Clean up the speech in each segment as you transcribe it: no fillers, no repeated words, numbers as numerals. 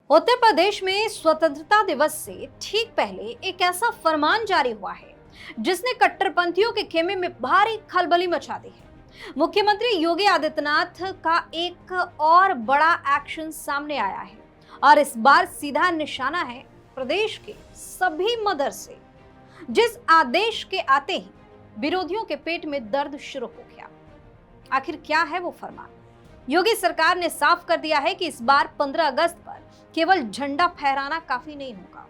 उत्तर प्रदेश में स्वतंत्रता दिवस से ठीक पहले एक ऐसा फरमान जारी हुआ है जिसने कट्टरपंथियों के खेमे में भारी खलबली मचा दी है। मुख्यमंत्री योगी आदित्यनाथ का एक और बड़ा एक्शन सामने आया है और इस बार सीधा निशाना है प्रदेश के सभी मदरसे। जिस आदेश के आते ही विरोधियों के पेट में दर्द शुरू हो गया। आखिर क्या है वो फरमान? योगी सरकार ने साफ कर दिया है कि इस बार 15 अगस्त पर केवल झंडा फहराना काफी नहीं होगा,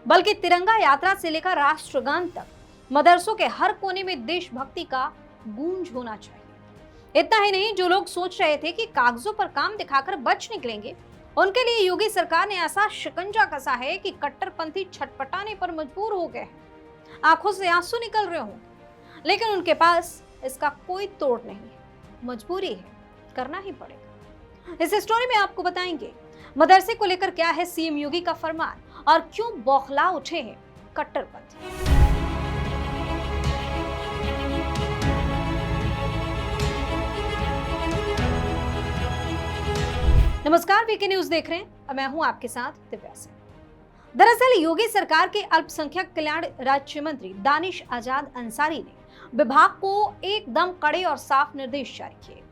बल्कि तिरंगा यात्रा से लेकर राष्ट्रगान तक मदरसों के हर कोने में देशभक्ति का गूंज होना चाहिए। इतना ही नहीं, जो लोग सोच रहे थे कि कागजों पर काम दिखाकर बच निकलेंगे, उनके लिए योगी सरकार ने ऐसा शिकंजा कसा है कि कट्टरपंथी छटपटाने पर मजबूर हो गए हैं। आंखों से आंसू निकल रहे होंगे, लेकिन उनके पास इसका कोई तोड़ नहीं है। मजबूरी है, करना ही पड़ेगा। इस स्टोरी में आपको बताएंगे मदरसे को लेकर क्या है सीएम योगी का फरमान और क्यों बौखला उठे हैं कट्टरपंथी। नमस्कार, वीके न्यूज देख रहे हैं और मैं हूं आपके साथ दिव्या सिंह। दरअसल योगी सरकार के अल्पसंख्यक कल्याण राज्य मंत्री दानिश आजाद अंसारी ने विभाग को एकदम कड़े और साफ निर्देश जारी किए।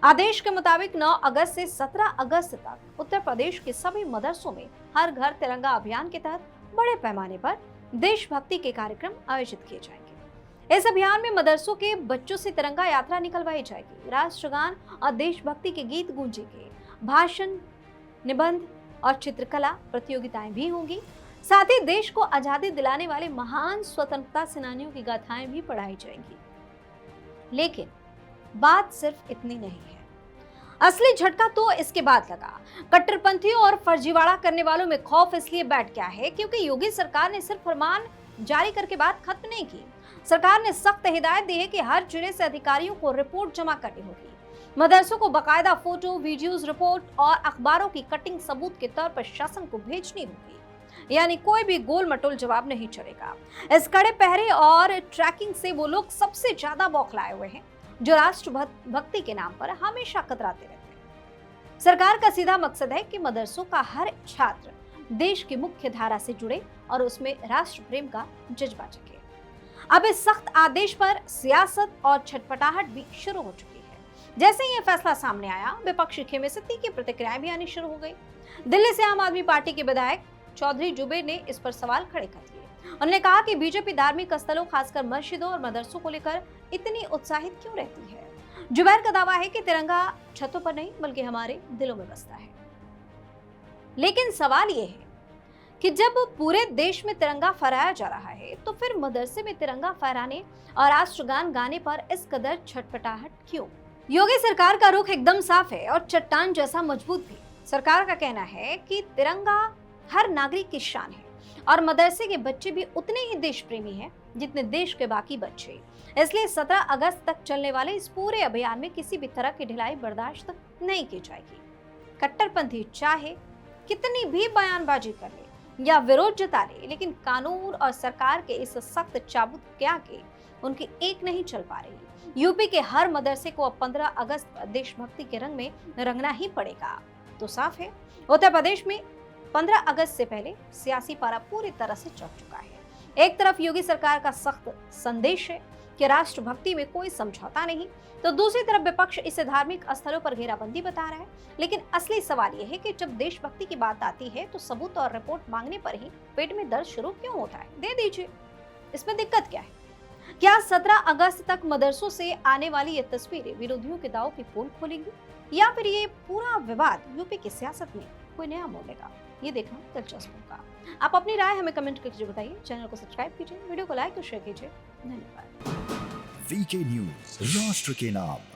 आदेश के मुताबिक 9 अगस्त से 17 अगस्त तक उत्तर प्रदेश के सभी मदरसों में हर घर तिरंगा अभियान के तहत बड़े पैमाने पर देशभक्ति के कार्यक्रम आयोजित किए जाएंगे। इस अभियान में मदरसों के बच्चों से तिरंगा यात्रा निकलवाई जाएगी, राष्ट्रगान और देशभक्ति के गीत गूंजेंगे, भाषण, निबंध और चित्रकला प्रतियोगिताएं भी होंगी। साथ ही देश को आजादी दिलाने वाले महान स्वतंत्रता सेनानियों की गाथाएं भी पढ़ाई जाएंगी। लेकिन बात सिर्फ इतनी नहीं है, असली झटका तो इसके बाद लगा। कट्टरपंथियों और फर्जीवाड़ा करने वालों में खौफ इसलिए बैठ गया है क्योंकि योगी सरकार ने सिर्फ फरमान जारी करके बात खत्म नहीं की। सरकार ने सख्त हिदायत दी है कि हर जिले से अधिकारियों को रिपोर्ट जमा करनी होगी। मदरसों को बकायदा फोटो, वीडियोस, रिपोर्ट और अखबारों की कटिंग सबूत के तौर पर शासन को भेजनी होगी। यानी कोई भी गोल मटोल जवाब नहीं चलेगा। इस कड़े पहरे और ट्रैकिंग से वो लोग सबसे ज्यादा बौखलाए हुए हैं जो राष्ट्र भक्ति के नाम पर हमेशा कतराते रहते हैं। सरकार का सीधा मकसद है कि मदरसों का हर छात्र देश की मुख्य धारा से जुड़े और उसमें राष्ट्र प्रेम का जज्बा जगे। अब इस सख्त आदेश पर सियासत और छटपटाहट भी शुरू हो चुकी है। जैसे ही ये फैसला सामने आया, विपक्षी खेमे से तीखी प्रतिक्रियाएं भी आनी शुरू हो गई। दिल्ली से आम आदमी पार्टी के विधायक चौधरी जुबेर ने इस पर सवाल खड़े कर दिए। उन्होंने कहा कि बीजेपी धार्मिक स्थलों, खासकर मस्जिदों और मदरसों को लेकर इतनी उत्साहित क्यों रहती है। जुबैर का दावा है कि तिरंगा छतों पर नहीं बल्कि हमारे दिलों में बसता है। लेकिन सवाल यह है कि जब पूरे देश में तिरंगा फहराया जा रहा है तो फिर मदरसे में तिरंगा फहराने और राष्ट्रगान गाने पर इस कदर छटपटाहट क्यों? योगी सरकार का रुख एकदम साफ है और चट्टान जैसा मजबूत भी। सरकार का कहना है कि तिरंगा हर नागरिक की शान है और मदरसे के बच्चे भी उतने ही देश प्रेमी हैं जितने देश के बाकी बच्चे। इसलिए 17 अगस्त तक चलने वाले इस पूरे अभियान में किसी भी तरह की ढिलाई बर्दाश्त नहीं की जाएगी। कट्टरपंथी चाहे कितनी भी बयानबाजी कर ले या विरोध जता ले, लेकिन कानून और सरकार के इस सख्त चाबुक के आगे उनकी एक नहीं चल पा रही। यूपी के हर मदरसे को अब 15 अगस्त पर देशभक्ति के रंग में रंगना ही पड़ेगा। तो साफ है, उत्तर प्रदेश में 15 अगस्त से पहले सियासी पारा पूरी तरह से चढ़ चुका है। एक तरफ योगी सरकार का सख्त संदेश है कि राष्ट्रभक्ति में कोई समझौता नहीं, तो दूसरी तरफ विपक्ष इसे धार्मिक स्थलों पर घेराबंदी बता रहा है। लेकिन असली सवाल यह है कि जब देशभक्ति की बात आती है तो सबूत और रिपोर्ट मांगने पर ही पेट में दर्द शुरू क्यों होता है? दे दीजिए, इसमें दिक्कत क्या है? क्या 17 अगस्त तक मदरसों से आने वाली ये तस्वीरें विरोधियों के दांव की पोल खोलेंगी या फिर ये पूरा विवाद यूपी की सियासत में कोई नया मोड़ लेगा? ये देखना दिलचस्प होगा। आप अपनी राय हमें कमेंट करके बताइए। चैनल को सब्सक्राइब कीजिए, वीडियो को लाइक और शेयर कीजिए। धन्यवाद। वीके न्यूज, राष्ट्र के नाम।